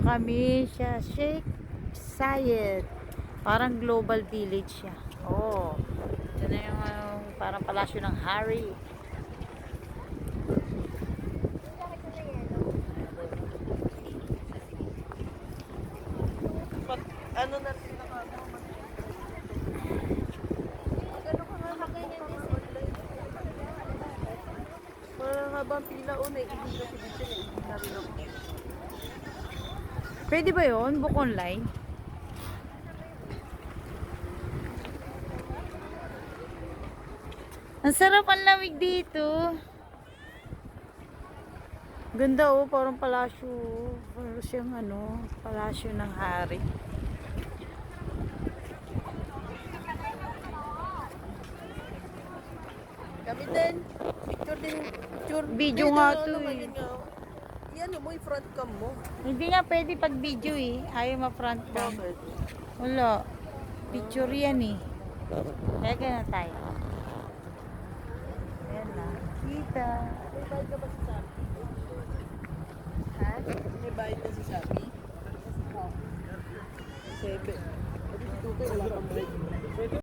kami sa Sheikh Zayed. Parang global village siya. Oh, ito na yung parang palasyo ng Hari. Ano na rin nakagawa? Magano ka nga nakaganyan din online. Parang habang pila o naiibig kasi dito na rin ako. Pwede ba yun? Book online? Ang sarap, ang lamig dito. Ganda oh, parang palasyo. Parang siyang palasyo ng hari. Kami din. Picture din. Picture. Video nga to ngayon eh. nga. Yan mo, yung front cam mo. Hindi nga pwede pag video eh. Ayaw ma-front cam. Bakit? Wala. Picture yan eh. Kaya na tayo. Ayan na. Kita. May bayad ka ba sa Shopee? Ha? May bayad ka sa Shopee? 7. Wala kang bayad.